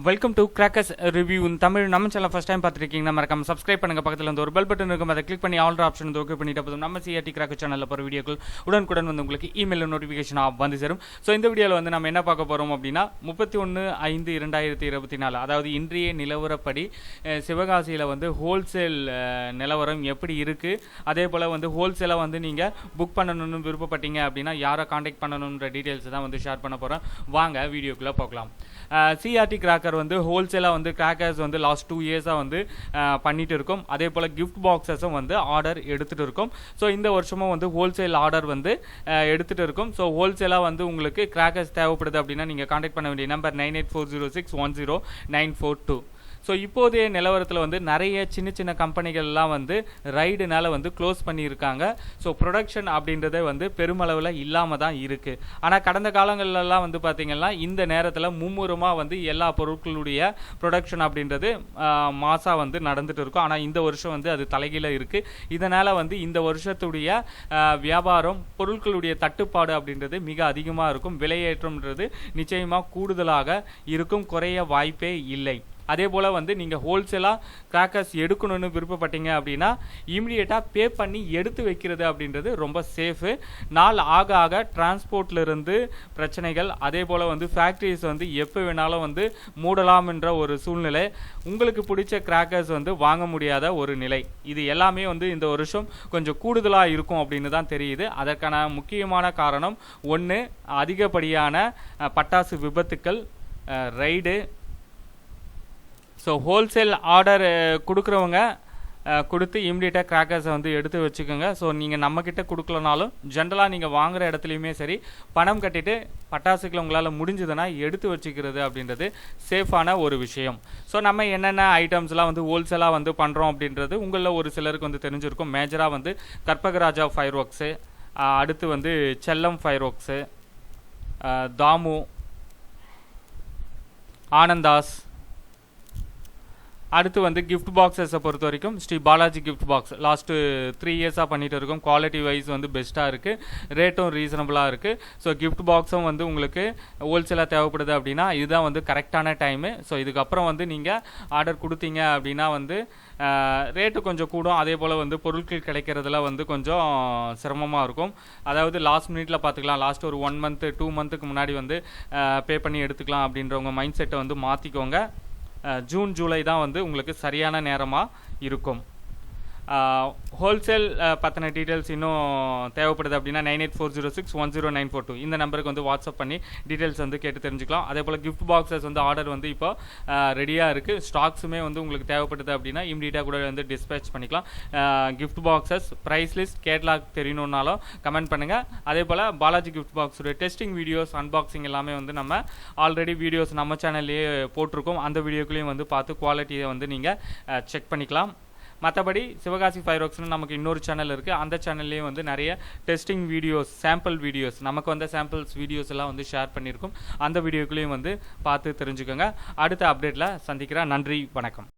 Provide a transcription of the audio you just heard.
Welcome to crackers review இன் தமிழ். நம்ம channel first time பார்த்துருக்கீங்கன்னா மறக்காம subscribe பண்ணுங்க. பக்கத்தில் வந்து ஒரு பெல் பட்டன் இருக்கும், அதை கிளிக் பண்ணி ஆல் ஆப்ஷன் ஓகே பண்ணிட்டு போதும் நம்ம சிஆர்டி கிராக்கர் சேனலில் போகிற வீடியோக்கள் உடனுக்குடன் வந்து உங்களுக்கு இமெயில் நோட்டிஃபிகேஷனாக வந்து சேரும். ஸோ இந்த வீடியோவில் வந்து நம்ம என்ன பார்க்க போகிறோம் அப்படின்னா 31/5/2024, அதாவது இன்றைய நிலவரப்படி சிவகாசியில் வந்து ஹோல்சேல் நிலவரம் எப்படி இருக்குது, அதே போல் வந்து ஹோல்சேலாக வந்து நீங்கள் புக் பண்ணணும்னு விருப்பப்பட்டீங்க அப்படின்னா யாரை காண்டாக்ட் பண்ணணுன்ற டீட்டெயில்ஸ் தான் வந்து ஷேர் பண்ண போகிறோம். வாங்க வீடியோக்குள்ளே பார்க்கலாம். சிஆர்டி கிராக்கர் வந்து ஹோல்சேலாக வந்து கிராக்கர்ஸ் வந்து லாஸ்ட் 2 இயர்ஸாக வந்து பண்ணிட்டு இருக்கோம். அதே போல் கிஃப்ட் பாக்ஸஸும் வந்து ஆர்டர் எடுத்துகிட்டு இருக்கோம். ஸோ இந்த வருஷமும் வந்து ஹோல்சேல் ஆர்டர் வந்து எடுத்துகிட்டு இருக்கோம். ஸோ ஹோல்சேலாக வந்து உங்களுக்கு கிராக்கர்ஸ் தேவைப்படுது அப்படின்னா நீங்கள் காண்டாக்ட் பண்ண வேண்டிய நம்பர் 9840610942. ஸோ இப்போதைய நிலவரத்தில் வந்து நிறைய சின்ன சின்ன கம்பெனிகள்லாம் வந்து ரைடுனால வந்து க்ளோஸ் பண்ணியிருக்காங்க. ஸோ ப்ரொடக்ஷன் அப்படின்றதே வந்து பெருமளவில் இல்லாமல் தான் இருக்குது. ஆனால் கடந்த காலங்கள்லாம் வந்து பார்த்திங்கன்னா இந்த நேரத்தில் மும்முரமாக வந்து எல்லா பொருட்களுடைய ப்ரொடக்ஷன் அப்படின்றது மாசாக வந்து நடந்துட்டு இருக்கும். ஆனால் இந்த வருஷம் வந்து அது தலைகீழ இருக்குது. இதனால் வந்து இந்த வருஷத்துடைய வியாபாரம் பொருட்களுடைய தட்டுப்பாடு அப்படின்றது மிக அதிகமாக இருக்கும். விலையேற்றம்ன்றது நிச்சயமாக கூடுதலாக இருக்கும், குறைய வாய்ப்பே இல்லை. அதே போல் வந்து நீங்கள் ஹோல்சேலாக கிராக்கர்ஸ் எடுக்கணும்னு விருப்பப்பட்டீங்க அப்படின்னா இமீடியட்டாக பே பண்ணி எடுத்து வைக்கிறது அப்படின்றது ரொம்ப சேஃபு. நாள் ஆக ஆக டிரான்ஸ்போர்ட்லேருந்து பிரச்சனைகள், அதே போல் வந்து ஃபேக்ட்ரிஸ் வந்து எப்போ வேணாலும் வந்து மூடலாம் என்ற ஒரு சூழ்நிலை, உங்களுக்கு பிடிச்ச கிராக்கர்ஸ் வந்து வாங்க முடியாத ஒரு நிலை, இது எல்லாமே வந்து இந்த வருஷம் கொஞ்சம் கூடுதலாக இருக்கும் அப்படின்னு தான் தெரியுது. அதற்கான முக்கியமான காரணம் ஒன்று, அதிகப்படியான பட்டாசு விபத்துக்கள், ரைடு. ஸோ ஹோல்சேல் ஆர்டர் கொடுக்குறவங்க கொடுத்து இம்மிடியட்டாக கிராக்கர்ஸை வந்து எடுத்து வச்சுக்கோங்க. ஸோ நீங்கள் நம்மக்கிட்ட கொடுக்கலனாலும் ஜென்ரலாக நீங்கள் வாங்குகிற இடத்துலையுமே சரி பணம் கட்டிட்டு பட்டாசுகளை உங்களால் முடிஞ்சதுன்னா எடுத்து வச்சுக்கிறது அப்படின்றது சேஃபான ஒரு விஷயம். ஸோ நம்ம என்னென்ன ஐட்டம்ஸ்லாம் வந்து ஹோல்சேலாக வந்து பண்ணுறோம் அப்படின்றது உங்களில் ஒரு சிலருக்கு வந்து தெரிஞ்சிருக்கும். மேஜராக வந்து கற்பகராஜா ஃபயர் ஒர்க்ஸு, அடுத்து வந்து செல்லம் ஃபயர் ஒர்க்ஸு, தாமு, ஆனந்தாஸ், அடுத்து வந்து கிஃப்ட் பாக்ஸஸை பொறுத்த வரைக்கும் Shri Balaji gift box last 3 இயர்ஸாக பண்ணிகிட்டு இருக்கோம். குவாலிட்டி வைஸ் வந்து பெஸ்ட்டாக இருக்குது, ரேட்டும் ரீசனபுளாக இருக்குது. ஸோ கிஃப்ட் பாக்ஸும் வந்து உங்களுக்கு ஹோல்சேலாக தேவைப்படுது அப்படின்னா இதுதான் வந்து கரெக்டான டைமு. ஸோ இதுக்கப்புறம் வந்து நீங்கள் ஆர்டர் கொடுத்தீங்க அப்படின்னா வந்து ரேட்டு கொஞ்சம் கூடும். அதே போல் வந்து பொருட்கள் கிடைக்கிறதுல வந்து கொஞ்சம் சிரமமாக இருக்கும். அதாவது லாஸ்ட் மினிட்ல பார்த்துக்கலாம், லாஸ்ட் ஒரு 1 மந்த்து 2 மந்த்துக்கு முன்னாடி வந்து பே பண்ணி எடுத்துக்கலாம் அப்படின்றவங்க மைண்ட் செட்டை வந்து மாற்றிக்கோங்க. ஜூன் ஜூலை தான் வந்து உங்களுக்கு சரியான நேரமாக இருக்கும். ஹோல்சேல் பற்றின டீட்டெயில்ஸ் இன்னும் தேவைப்படுது அப்படின்னா 9840610942 இந்த நம்பருக்கு வந்து வாட்ஸ்அப் பண்ணி டீட்டெயில்ஸ் வந்து கேட்டு தெரிஞ்சுக்கலாம். அதே போல் கிஃப்ட் பாக்ஸஸ் வந்து ஆர்டர் வந்து இப்போ ரெடியாக இருக்குது. ஸ்டாக்ஸுமே வந்து உங்களுக்கு தேவைப்படுது அப்படின்னா இமீடியட்டாக கூட வந்து டிஸ்பேச் பண்ணிக்கலாம். Gift boxes price list catalogue தெரியணுன்னாலும் கமெண்ட் பண்ணுங்கள். அதே போல் பாலாஜி கிஃப்ட் பாக்ஸோட டெஸ்டிங் வீடியோஸ், அன்பாக்சிங் எல்லாமே வந்து நம்ம ஆல்ரெடி வீடியோஸ் நம்ம சேனல்லையே போட்டிருக்கோம். அந்த வீடியோக்குள்ளேயும் வந்து பார்த்து குவாலிட்டியை வந்து நீங்கள் செக் பண்ணிக்கலாம். மற்றபடி சிவகாசி ஃபயர் ஒர்க்ஸ்னு நமக்கு இன்னொரு சேனல் இருக்குது. அந்த சேனல்லேயும் வந்து நிறைய டெஸ்டிங் வீடியோஸ், சாம்பிள் வீடியோஸ், நமக்கு வந்த சாம்பிள்ஸ் வீடியோஸ் எல்லாம் வந்து ஷேர் பண்ணியிருக்கோம். அந்த வீடியோக்குள்ளேயும் வந்து பார்த்து தெரிஞ்சுக்கோங்க. அடுத்த அப்டேட்டில் சந்திக்கிறேன். நன்றி, வணக்கம்.